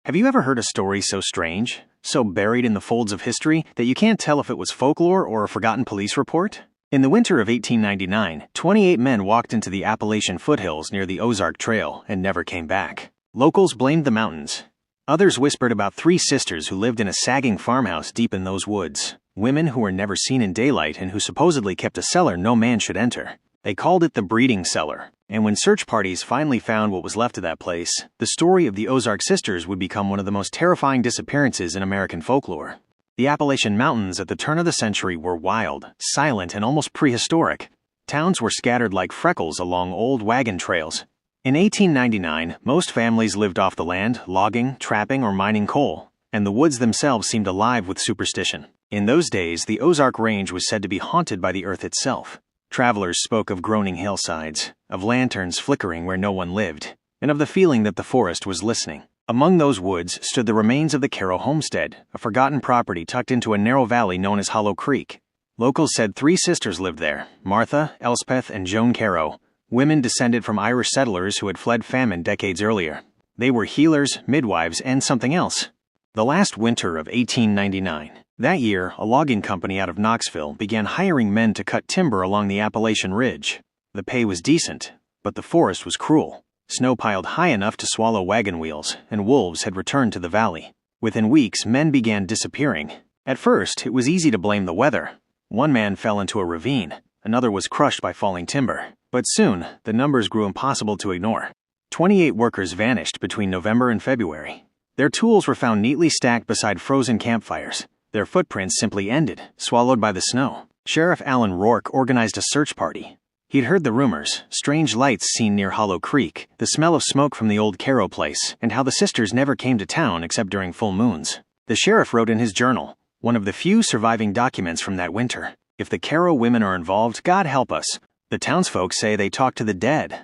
Have you ever heard a story so strange, so buried in the folds of history, that you can't tell if it was folklore or a forgotten police report? In the winter of 1899, 28 men walked into the Appalachian foothills near the Ozark Trail and never came back. Locals blamed the mountains. Others whispered about 3 sisters who lived in a sagging farmhouse deep in those woods, women who were never seen in daylight and who supposedly kept a cellar no man should enter. They called it the breeding cellar, and when search parties finally found what was left of that place, the story of the Ozark Sisters would become one of the most terrifying disappearances in American folklore. The Appalachian Mountains at the turn of the century were wild, silent, and almost prehistoric. Towns were scattered like freckles along old wagon trails. In 1899, most families lived off the land, logging, trapping, or mining coal, and the woods themselves seemed alive with superstition. In those days, the Ozark Range was said to be haunted by the earth itself. Travelers spoke of groaning hillsides, of lanterns flickering where no one lived, and of the feeling that the forest was listening. Among those woods stood the remains of the Caro homestead, a forgotten property tucked into a narrow valley known as Hollow Creek. Locals said 3 sisters lived there, Martha, Elspeth, and Joan Caro, women descended from Irish settlers who had fled famine decades earlier. They were healers, midwives, and something else. The last winter of 1899. That year, a logging company out of Knoxville began hiring men to cut timber along the Appalachian Ridge. The pay was decent, but the forest was cruel. Snow piled high enough to swallow wagon wheels, and wolves had returned to the valley. Within weeks, men began disappearing. At first, it was easy to blame the weather. One man fell into a ravine, another was crushed by falling timber. But soon, the numbers grew impossible to ignore. 28 workers vanished between November and February. Their tools were found neatly stacked beside frozen campfires. Their footprints simply ended, swallowed by the snow. Sheriff Alan Rourke organized a search party. He'd heard the rumors, strange lights seen near Hollow Creek, the smell of smoke from the old Caro place, and how the sisters never came to town except during full moons. The sheriff wrote in his journal, one of the few surviving documents from that winter, "If the Caro women are involved, God help us. The townsfolk say they talk to the dead.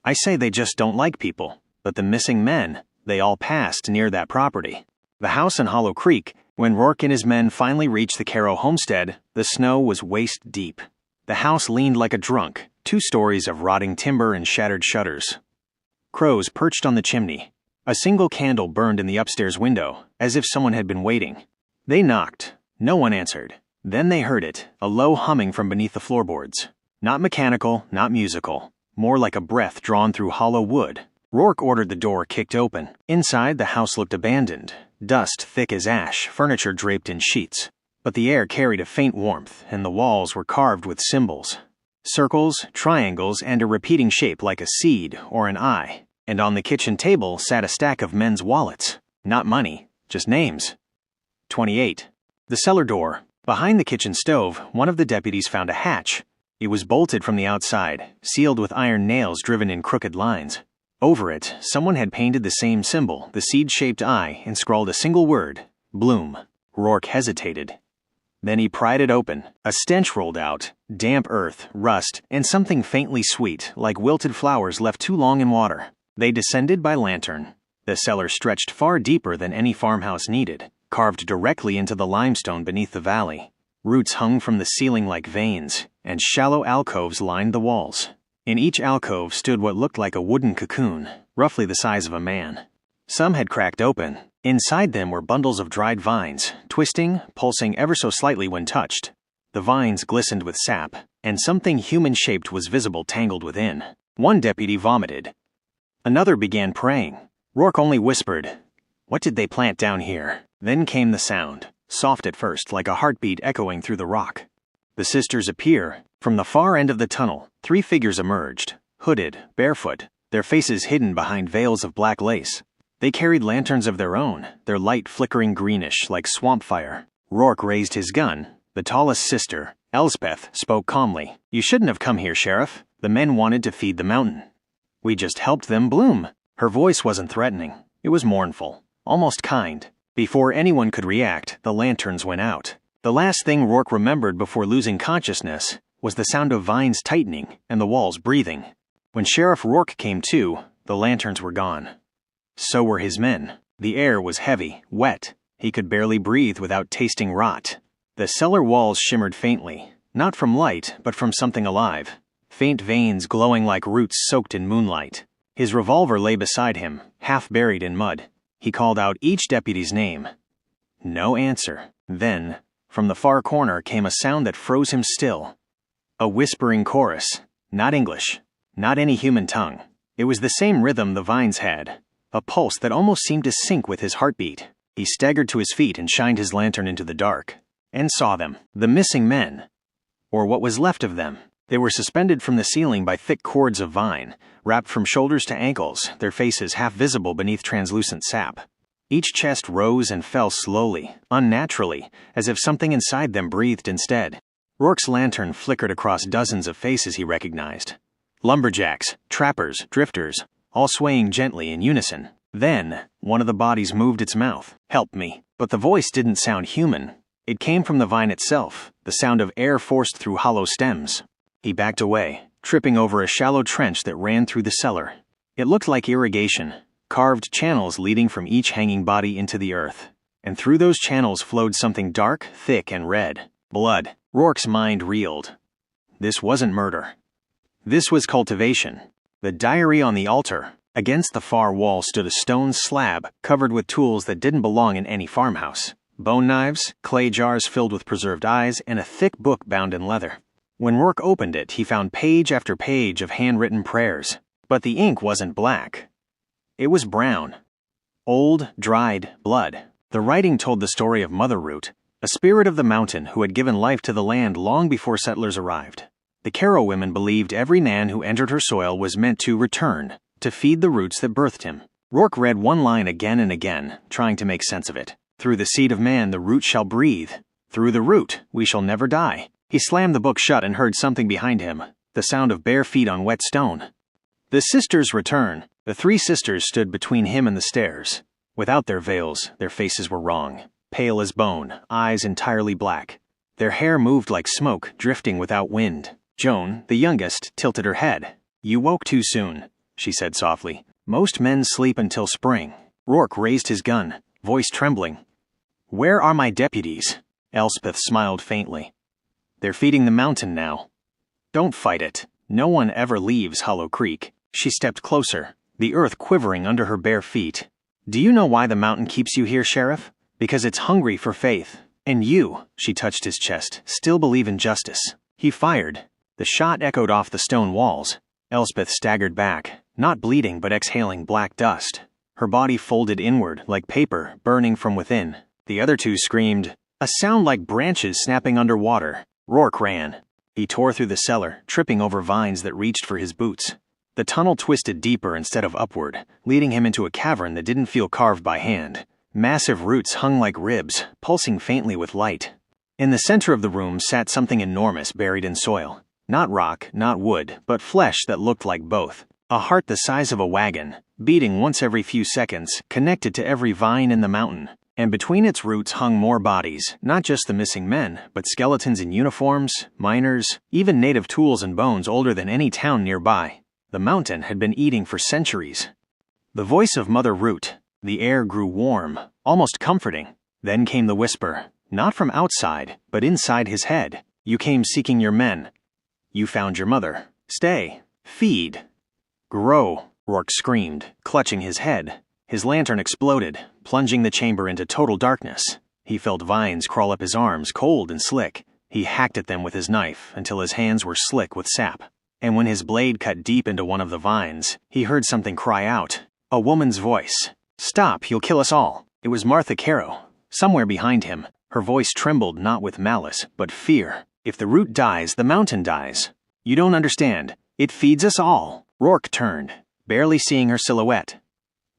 I say they just don't like people, but the missing men, they all passed near that property." The house in Hollow Creek. When Rourke and his men finally reached the Caro homestead, the snow was waist deep. The house leaned like a drunk, 2 stories of rotting timber and shattered shutters. Crows perched on the chimney. A single candle burned in the upstairs window, as if someone had been waiting. They knocked. No one answered. Then they heard it, a low humming from beneath the floorboards. Not mechanical, not musical. More like a breath drawn through hollow wood. Rourke ordered the door kicked open. Inside, the house looked abandoned. Dust thick as ash, furniture draped in sheets. But the air carried a faint warmth, and the walls were carved with symbols. Circles, triangles, and a repeating shape like a seed or an eye. And on the kitchen table sat a stack of men's wallets. Not money, just names. 28. The cellar door. Behind the kitchen stove, one of the deputies found a hatch. It was bolted from the outside, sealed with iron nails driven in crooked lines. Over it, someone had painted the same symbol, the seed-shaped eye, and scrawled a single word, Bloom. Rourke hesitated. Then he pried it open. A stench rolled out, damp earth, rust, and something faintly sweet, like wilted flowers left too long in water. They descended by lantern. The cellar stretched far deeper than any farmhouse needed, carved directly into the limestone beneath the valley. Roots hung from the ceiling like veins, and shallow alcoves lined the walls. In each alcove stood what looked like a wooden cocoon, roughly the size of a man. Some had cracked open. Inside them were bundles of dried vines, twisting, pulsing ever so slightly when touched. The vines glistened with sap, and something human-shaped was visible tangled within. One deputy vomited. Another began praying. Rourke only whispered, "What did they plant down here?" Then came the sound, soft at first, like a heartbeat echoing through the rock. The sisters appear. From the far end of the tunnel, 3 figures emerged, hooded, barefoot, their faces hidden behind veils of black lace. They carried lanterns of their own, their light flickering greenish like swamp fire. Rourke raised his gun. The tallest sister, Elspeth, spoke calmly. "You shouldn't have come here, Sheriff. The men wanted to feed the mountain. We just helped them bloom." Her voice wasn't threatening. It was mournful, almost kind. Before anyone could react, the lanterns went out. The last thing Rourke remembered before losing consciousness was the sound of vines tightening and the walls breathing. When Sheriff Rourke came to, the lanterns were gone. So were his men. The air was heavy, wet. He could barely breathe without tasting rot. The cellar walls shimmered faintly, not from light, but from something alive. Faint veins glowing like roots soaked in moonlight. His revolver lay beside him, half buried in mud. He called out each deputy's name. No answer. Then, from the far corner came a sound that froze him still. A whispering chorus. Not English. Not any human tongue. It was the same rhythm the vines had. A pulse that almost seemed to sync with his heartbeat. He staggered to his feet and shined his lantern into the dark. And saw them. The missing men. Or what was left of them. They were suspended from the ceiling by thick cords of vine, wrapped from shoulders to ankles, their faces half visible beneath translucent sap. Each chest rose and fell slowly, unnaturally, as if something inside them breathed instead. Rourke's lantern flickered across dozens of faces he recognized. Lumberjacks, trappers, drifters, all swaying gently in unison. Then, one of the bodies moved its mouth. "Help me." But the voice didn't sound human. It came from the vine itself, the sound of air forced through hollow stems. He backed away, tripping over a shallow trench that ran through the cellar. It looked like irrigation, carved channels leading from each hanging body into the earth. And through those channels flowed something dark, thick, and red. Blood. Rourke's mind reeled. This wasn't murder. This was cultivation. The diary on the altar. Against the far wall stood a stone slab covered with tools that didn't belong in any farmhouse. Bone knives, clay jars filled with preserved eyes, and a thick book bound in leather. When Rourke opened it, he found page after page of handwritten prayers. But the ink wasn't black. It was brown. Old, dried blood. The writing told the story of Mother Root, a spirit of the mountain who had given life to the land long before settlers arrived. The Carrow women believed every man who entered her soil was meant to return, to feed the roots that birthed him. Rourke read one line again and again, trying to make sense of it. Through the seed of man the root shall breathe. Through the root we shall never die. He slammed the book shut and heard something behind him, the sound of bare feet on wet stone. The sisters' return. The three sisters stood between him and the stairs. Without their veils, their faces were wrong. Pale as bone, eyes entirely black. Their hair moved like smoke, drifting without wind. Joan, the youngest, tilted her head. "You woke too soon," she said softly. "Most men sleep until spring." Rourke raised his gun, voice trembling. "Where are my deputies?" Elspeth smiled faintly. "They're feeding the mountain now." "Don't fight it. No one ever leaves Hollow Creek." She stepped closer, the earth quivering under her bare feet. "Do you know why the mountain keeps you here, Sheriff? Because it's hungry for faith. And you," she touched his chest, "still believe in justice." He fired. The shot echoed off the stone walls. Elspeth staggered back, not bleeding but exhaling black dust. Her body folded inward like paper burning from within. The other two screamed, a sound like branches snapping underwater. Rourke ran. He tore through the cellar, tripping over vines that reached for his boots. The tunnel twisted deeper instead of upward, leading him into a cavern that didn't feel carved by hand. Massive roots hung like ribs, pulsing faintly with light. In the center of the room sat something enormous buried in soil. Not rock, not wood, but flesh that looked like both. A heart the size of a wagon, beating once every few seconds, connected to every vine in the mountain. And between its roots hung more bodies, not just the missing men, but skeletons in uniforms, miners, even native tools and bones older than any town nearby. The mountain had been eating for centuries. The voice of Mother Root. The air grew warm, almost comforting. Then came the whisper, not from outside, but inside his head. "You came seeking your men. You found your mother. Stay. Feed. Grow," Rourke screamed, clutching his head. His lantern exploded, plunging the chamber into total darkness. He felt vines crawl up his arms, cold and slick. He hacked at them with his knife until his hands were slick with sap. And when his blade cut deep into one of the vines, he heard something cry out. A woman's voice. "Stop, you'll kill us all." It was Martha Carrow. Somewhere behind him, her voice trembled not with malice, but fear. "If the root dies, the mountain dies. You don't understand. It feeds us all." Rourke turned, barely seeing her silhouette.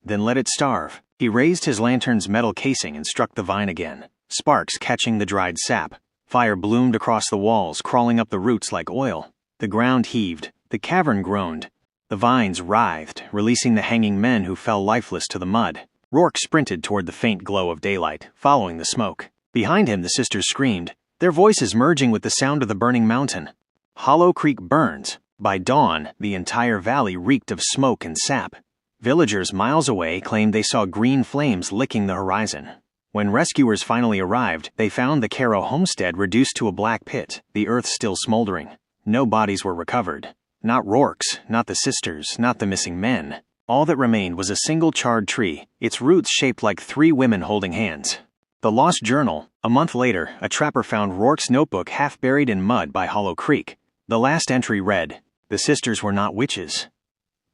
"Then let it starve." He raised his lantern's metal casing and struck the vine again, sparks catching the dried sap. Fire bloomed across the walls, crawling up the roots like oil. The ground heaved, the cavern groaned. The vines writhed, releasing the hanging men who fell lifeless to the mud. Rourke sprinted toward the faint glow of daylight, following the smoke. Behind him the sisters screamed, their voices merging with the sound of the burning mountain. Hollow Creek burns. By dawn, the entire valley reeked of smoke and sap. Villagers miles away claimed they saw green flames licking the horizon. When rescuers finally arrived, they found the Carrow homestead reduced to a black pit, the earth still smoldering. No bodies were recovered. Not Rourke's, not the sisters', not the missing men. All that remained was a single charred tree, its roots shaped like three women holding hands. The Lost Journal. A month later, a trapper found Rourke's notebook half buried in mud by Hollow Creek. The last entry read, "The sisters were not witches.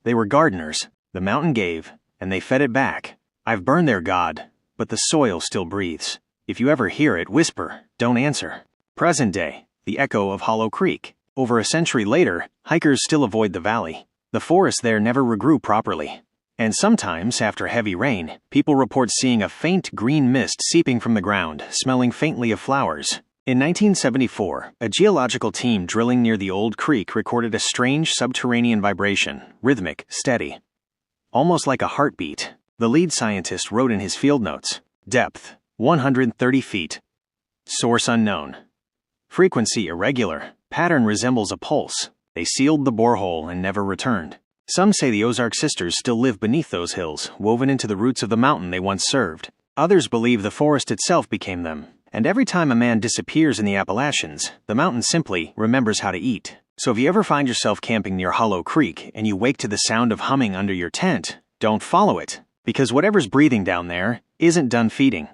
They were gardeners. The mountain gave, and they fed it back. I've burned their god, but the soil still breathes. If you ever hear it, whisper, don't answer." Present day, the echo of Hollow Creek. Over a century later, hikers still avoid the valley. The forest there never regrew properly. And sometimes, after heavy rain, people report seeing a faint green mist seeping from the ground, smelling faintly of flowers. In 1974, a geological team drilling near the old creek recorded a strange subterranean vibration, rhythmic, steady. Almost like a heartbeat. The lead scientist wrote in his field notes, "Depth, 130 feet. Source unknown. Frequency irregular. Pattern resembles a pulse. They sealed the borehole and never returned." Some say the Ozark Sisters still live beneath those hills, woven into the roots of the mountain they once served. Others believe the forest itself became them, and every time a man disappears in the Appalachians, the mountain simply remembers how to eat. So if you ever find yourself camping near Hollow Creek and you wake to the sound of humming under your tent, don't follow it, because whatever's breathing down there isn't done feeding.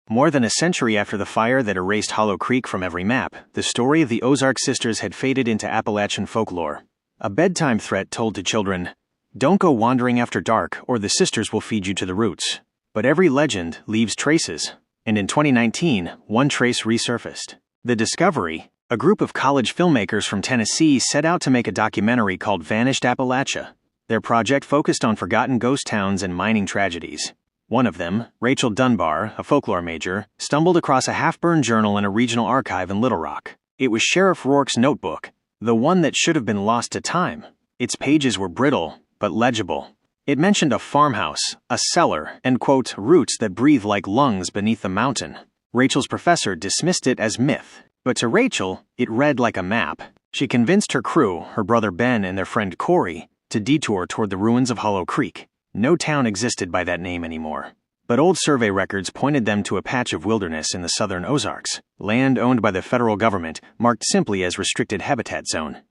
More than a century after the fire that erased Hollow Creek from every map, the story of the Ozark Sisters had faded into Appalachian folklore. A bedtime threat told to children, "Don't go wandering after dark or the sisters will feed you to the roots." But every legend leaves traces, and in 2019, one trace resurfaced. The Discovery. A group of college filmmakers from Tennessee set out to make a documentary called Vanished Appalachia. Their project focused on forgotten ghost towns and mining tragedies. One of them, Rachel Dunbar, a folklore major, stumbled across a half-burned journal in a regional archive in Little Rock. It was Sheriff Rourke's notebook, the one that should have been lost to time. Its pages were brittle, but legible. It mentioned a farmhouse, a cellar, and, quote, roots that breathe like lungs beneath the mountain. Rachel's professor dismissed it as myth, but to Rachel, it read like a map. She convinced her crew, her brother Ben and their friend Corey, to detour toward the ruins of Hollow Creek. No town existed by that name anymore, but old survey records pointed them to a patch of wilderness in the southern Ozarks, land owned by the federal government, marked simply as Restricted Habitat Zone.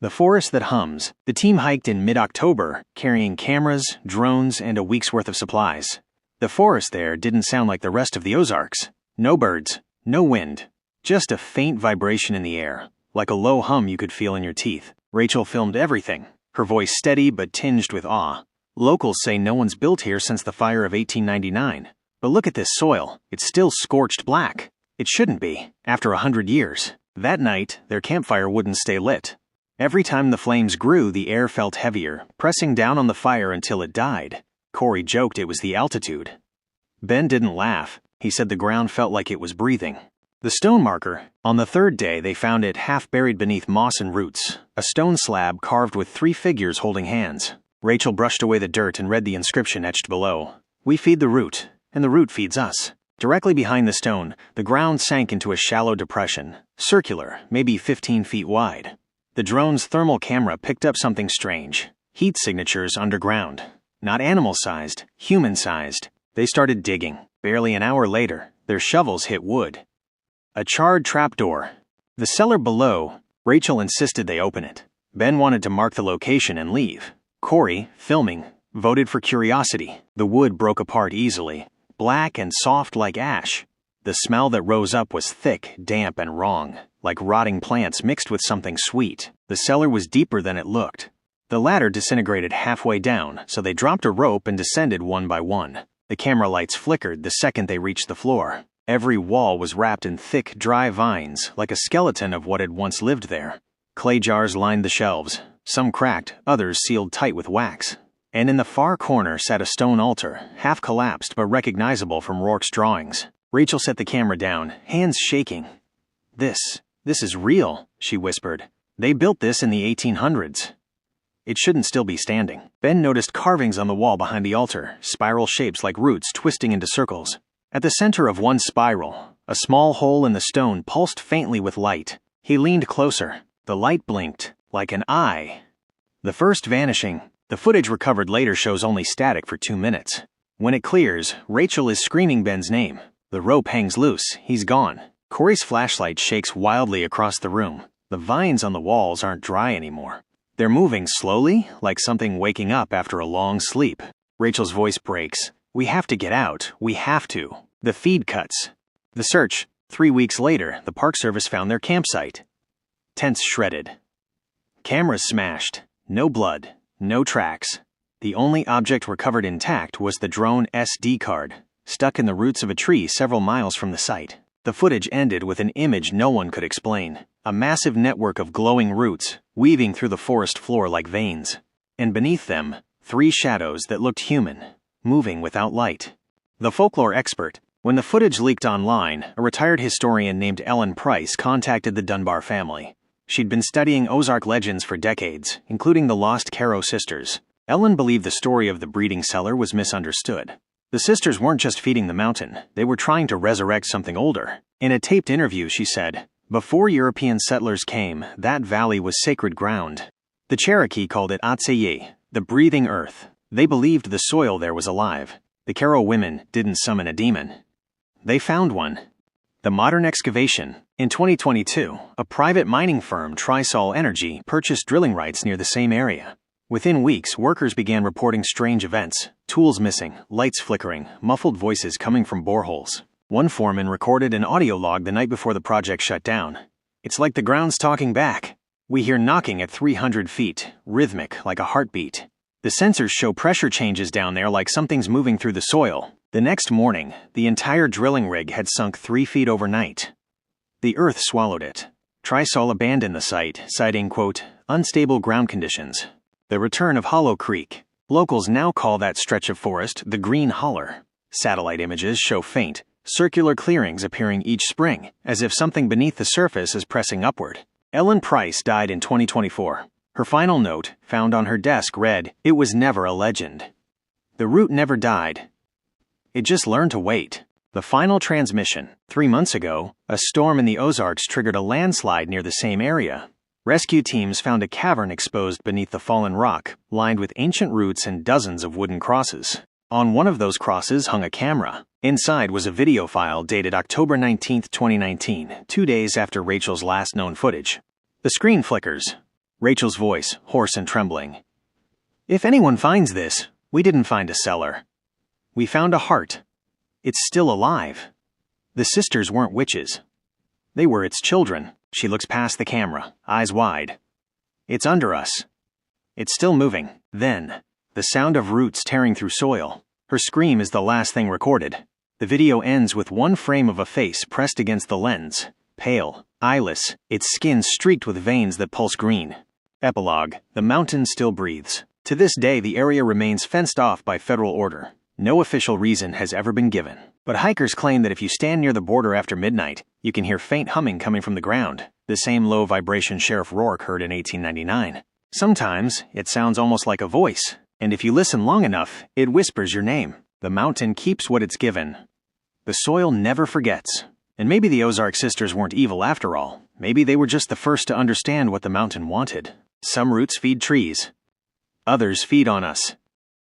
The forest that hums. The team hiked in mid-October, carrying cameras, drones, and a week's worth of supplies. The forest there didn't sound like the rest of the Ozarks. No birds, no wind, just a faint vibration in the air, like a low hum you could feel in your teeth. Rachel filmed everything, her voice steady but tinged with awe. Locals say no one's built here since the fire of 1899. But look at this soil. It's still scorched black. It shouldn't be, after 100 years. That night, their campfire wouldn't stay lit. Every time the flames grew, the air felt heavier, pressing down on the fire until it died. Corey joked it was the altitude. Ben didn't laugh. He said the ground felt like it was breathing. The stone marker. On the third day, they found it half buried beneath moss and roots, a stone slab carved with three figures holding hands. Rachel brushed away the dirt and read the inscription etched below. "We feed the root, and the root feeds us." Directly behind the stone, the ground sank into a shallow depression, circular, maybe 15 feet wide. The drone's thermal camera picked up something strange. Heat signatures underground. Not animal-sized, human-sized. They started digging. Barely an hour later, their shovels hit wood. A charred trapdoor. The cellar below. Rachel insisted they open it. Ben wanted to mark the location and leave. Corey, filming, voted for curiosity. The wood broke apart easily, black and soft like ash. The smell that rose up was thick, damp, and wrong, like rotting plants mixed with something sweet. The cellar was deeper than it looked. The ladder disintegrated halfway down, so they dropped a rope and descended one by one. The camera lights flickered the second they reached the floor. Every wall was wrapped in thick, dry vines, like a skeleton of what had once lived there. Clay jars lined the shelves. Some cracked, others sealed tight with wax. And in the far corner sat a stone altar, half collapsed but recognizable from Rourke's drawings. Rachel set the camera down, hands shaking. This is real," she whispered. "They built this in the 1800s. It shouldn't still be standing." Ben noticed carvings on the wall behind the altar, spiral shapes like roots twisting into circles. At the center of one spiral, a small hole in the stone pulsed faintly with light. He leaned closer. The light blinked, like an eye. The first vanishing. The footage recovered later shows only static for 2 minutes. When it clears, Rachel is screaming Ben's name. The rope hangs loose. He's gone. Corey's flashlight shakes wildly across the room. The vines on the walls aren't dry anymore. They're moving slowly, like something waking up after a long sleep. Rachel's voice breaks. We have to get out. We have to. The feed cuts. The search. 3 weeks later, the Park Service found their campsite. Tents shredded. Cameras smashed. No blood. No tracks. The only object recovered intact was the drone SD card, stuck in the roots of a tree several miles from the site. The footage ended with an image no one could explain. A massive network of glowing roots, weaving through the forest floor like veins. And beneath them, 3 shadows that looked human, moving without light. The folklore expert. When the footage leaked online, a retired historian named Ellen Price contacted the Dunbar family. She'd been studying Ozark legends for decades, including the lost Sisters. Ellen believed the story of the breeding cellar was misunderstood. The sisters weren't just feeding the mountain, they were trying to resurrect something older. In a taped interview, she said, "Before European settlers came, that valley was sacred ground. The Cherokee called it Atseye, the breathing earth. They believed the soil there was alive. The Karo women didn't summon a demon. They found one." The modern excavation. In 2022, a private mining firm, Trisol Energy, purchased drilling rights near the same area. Within weeks, workers began reporting strange events. Tools missing, lights flickering, muffled voices coming from boreholes. One foreman recorded an audio log the night before the project shut down. "It's like the ground's talking back. We hear knocking at 300 feet, rhythmic like a heartbeat. The sensors show pressure changes down there like something's moving through the soil." The next morning, the entire drilling rig had sunk 3 feet overnight. The earth swallowed it. Trisol abandoned the site, citing, quote, "unstable ground conditions." The return of Hollow Creek. Locals now call that stretch of forest the Green Holler. Satellite images show faint, circular clearings appearing each spring, as if something beneath the surface is pressing upward. Ellen Price died in 2024. Her final note, found on her desk, read, "It was never a legend. The root never died. It just learned to wait." The final transmission. 3 months ago, a storm in the Ozarks triggered a landslide near the same area. Rescue teams found a cavern exposed beneath the fallen rock, lined with ancient roots and dozens of wooden crosses. On one of those crosses hung a camera. Inside was a video file dated October 19, 2019, 2 days after Rachel's last known footage. The screen flickers. Rachel's voice, hoarse and trembling. "If anyone finds this, we didn't find a cellar. We found a heart. It's still alive." The sisters weren't witches. They were its children. She looks past the camera, eyes wide. "It's under us. It's still moving." Then, the sound of roots tearing through soil. Her scream is the last thing recorded. The video ends with one frame of a face pressed against the lens, pale, eyeless, its skin streaked with veins that pulse green. Epilogue. The mountain still breathes. To this day, the area remains fenced off by federal order. No official reason has ever been given, but hikers claim that if you stand near the border after midnight, you can hear faint humming coming from the ground, the same low vibration Sheriff Rourke heard in 1899. Sometimes, it sounds almost like a voice, and if you listen long enough, it whispers your name. The mountain keeps what it's given. The soil never forgets. And maybe the Ozark Sisters weren't evil after all. Maybe they were just the first to understand what the mountain wanted. Some roots feed trees. Others feed on us.